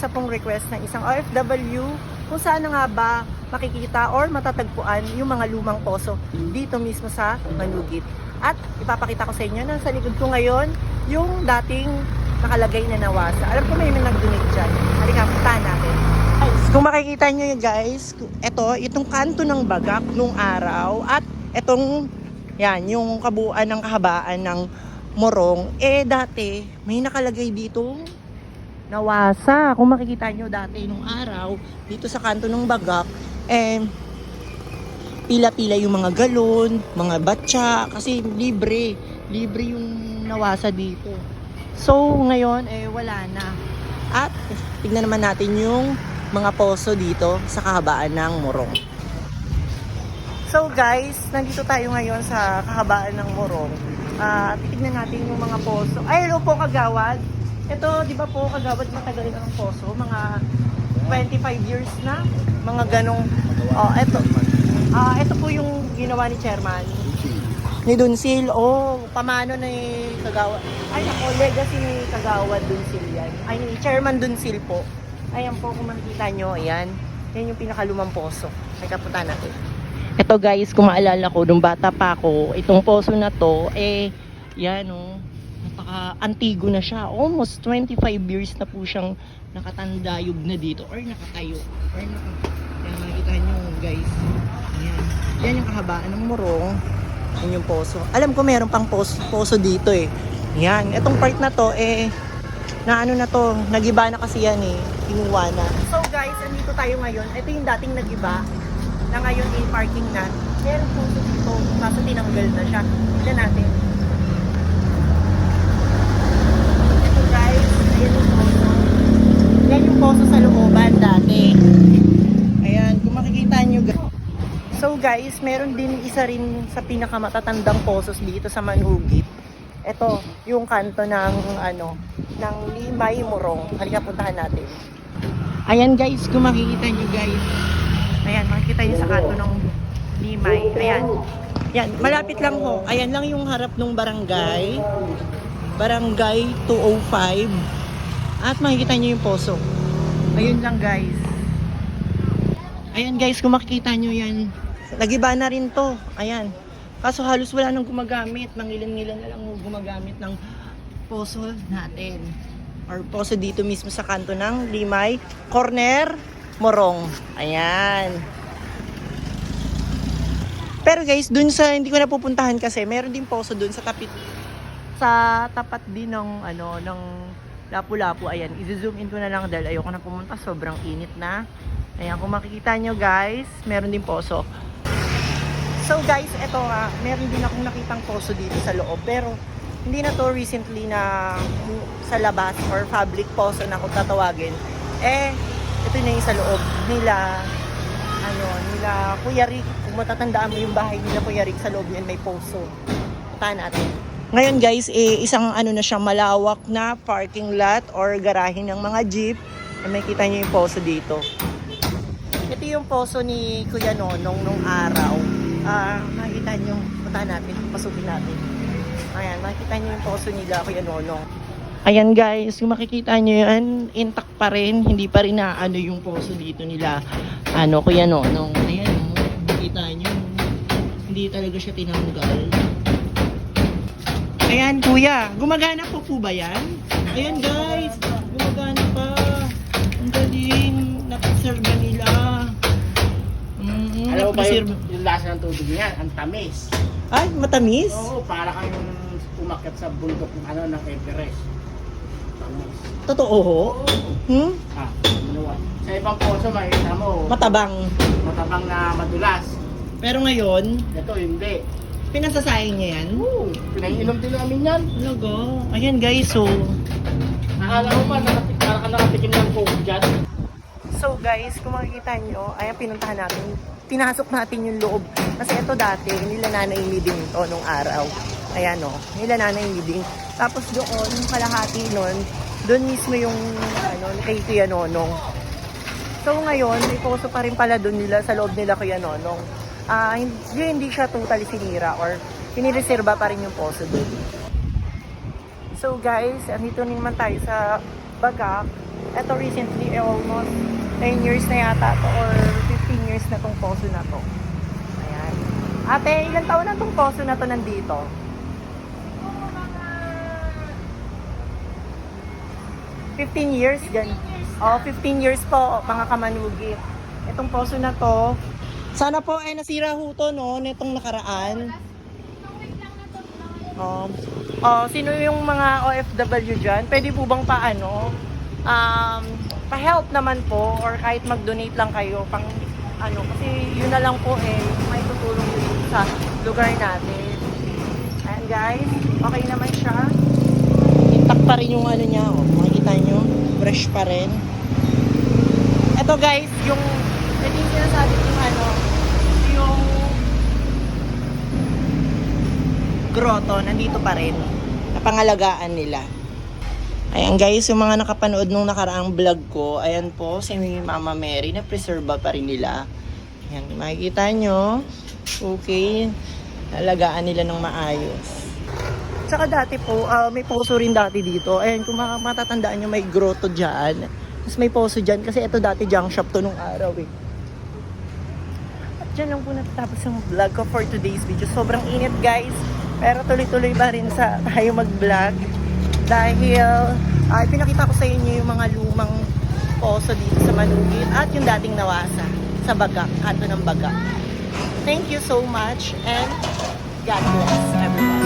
isa pong request ng isang OFW kung saan nga ba makikita or matatagpuan yung mga lumang poso dito mismo sa Manugit. At ipapakita ko sa inyo na sa likod ko ngayon yung dating nakalagay na nawasa. Alam ko may nag-donate dyan. Halika, puntahan natin. Guys, kung makikita nyo yun guys, itong kanto ng bagak nung araw at itong, yan, yung kabuuan ng kahabaan ng morong, dati may nakalagay dito nawasa. Kung makikita nyo dati nung araw, dito sa kanto ng bagak, pila-pila yung mga galon, mga batya, kasi libre yung nawasa dito. So, ngayon, wala na. At, tignan naman natin yung mga poso dito sa kahabaan ng morong. So guys, nandito tayo ngayon sa kahabaan ng morong. Titignan natin yung mga poso. Ay, hello po kagawad. Ito, di ba po kagawad matagal ang poso? Mga 25 years na. Mga ganong, ito po yung ginawa ni Chairman. Ni Dunsil. Pamano ni kagawad. Ay, legacy ni kagawad Dunsil yan. Ay, ni Chairman Dunsil po. Ayan po, kung makikita nyo, ayan. Yan yung pinakalumang poso. Ay, kapunta natin. Ito guys, kung maalala ko, nung bata pa ako, itong poso na to, yan napaka-antigo na siya. Almost 25 years na po siyang nakatandayog na dito, or nakatayo. Yan, makikita nyo guys. Yan. Yan yung kahabaan ng morong. Yan yung poso. Alam ko meron pang poso dito Yan, itong part na to, na ano na to, nagiba na kasi yan kinuha na. So guys, andito tayo ngayon. Ito yung dating nagiba na ngayon parking na. Meron po dito, kaso tinanggal na siya. Tignan natin. Ito guys, ayan yung poso. Yan yung poso sa looban dati. Ayan, kung makikita nyo guys. So guys, meron din isa rin sa pinakamatatandang posos dito sa Manugit. Ito, yung kanto ng ng Limay Morong. Halika, puntahan natin. Ayan guys, kung makikita nyo guys. Ayan, makikita nyo sa kanto ng Limay. Ayan. Yan, malapit lang ho. Ayan lang yung harap ng barangay. Barangay 205. At makikita nyo yung poso. Ayun lang guys. Ayan guys, kung makikita nyo yan. Nagiba na rin to. Ayan. Kaso halos wala nang gumagamit. Mangilan-ngilan na lang gumagamit ng poso natin. Or poso dito mismo sa kanto ng Limay. Corner, Morong. Ayan. Pero guys, dun sa hindi ko napupuntahan kasi meron din poso dun sa tapat din ng ng Lapu-Lapu. Ayan, i-zoom in ko na lang dahil ayoko na pumunta, sobrang init na. Ayan, kung makikita nyo guys, meron din poso. So guys, eto nga, meron din akong nakitang poso dito sa loob, pero hindi na to recently na sa labas or public poso na kung tatawagin. Ito na yung sa loob nila Kuya Rick. Kung matatandaan mo yung bahay nila Kuya Rick, sa loob niyan may poso. Puntahan natin. Ngayon guys, isang na siya, malawak na parking lot or garahe ng mga jeep. May kita niyo yung poso dito. Ito yung poso ni Kuya Nonong nung araw. Makikita niyo, puntahan natin, pasukin natin. Ayan, makikita niyo yung poso nila Kuya Nonong. Ayan guys, kung makikita nyo yan, intact pa rin, hindi pa rin na yung poso dito nila, Kuya Nonong. Ayan, makikita nyo, hindi talaga siya tinanggal. Ayan kuya, gumagana po ba yan? Ayan guys, gumagana pa. Ang galing, napaserve nila. Alam mo ba yung lasa ng tubig niyan? Ang tamis. Ay, matamis? Oo, para kang umakyat sa bundok ng Everest. Totoo ho? Sa ibang poso makikita mo Matabang. matabang na madulas. Pero ngayon, Ito hindi. pinasasayang niya yan? Oo, pinainom din namin yan. Logo. Ayan guys, so. Nakala mo pa, para ka nakatikim ng coke dyan. So guys, kung makikita nyo, ayan pinuntahan natin. Pinasok natin yung loob. Kasi ito dati, nila Nanay Miding to nung araw. Ayan nila Nanay Miding. Tapos doon, yung kalahati nun, doon mismo yung kay Kuya Nonong. So ngayon, may poso pa rin pala doon nila sa loob nila Kuya Nonong. Hindi siya totally sinira or pinireserba pa rin yung poso doon. So guys, andito naman tayo sa Bagak. Ito recently, almost 10 years na yata to or 15 years na tong poso na to. Ayan. Ate, ilang taon na tong poso na to nandito? 15 years, gan. Oh, 15 years po, mga kamanugit. Itong poso na to, sana po ay nasira ho to, no, nitong nakaraan. Sino yung mga OFW dyan? Pwede po bang paano? Pa-help naman po or kahit mag-donate lang kayo pang ano, kasi yun na lang po may tutulong din sa lugar natin. Ayan guys, okay naman siya. Intact pa rin yung ano niya, makikita nyo, fresh pa rin. Ito guys, yung ito yung sinasabi yung yung grotto, nandito pa rin. Napangalagaan nila. Ayan guys, yung mga nakapanood nung nakaraang vlog ko, ayan po, si Mama Mary, na-preserve pa rin nila. Ayan, makikita nyo. Okay, nalagaan nila ng maayos. Tsaka dati po, may poso rin dati dito. Ayan, kung matatandaan nyo, may grotto dyan. Tapos may poso dyan, kasi ito dati junk shop to nung araw At dyan lang po natatapos yung vlog ko for today's video. Sobrang init guys, pero tuloy-tuloy pa rin tayo mag-vlog. Dahil pinakita ko sa inyo yung mga lumang poso dito sa Manugit at yung dating nawasa sa Baga, kanto ng Baga. Thank you so much and God bless everyone.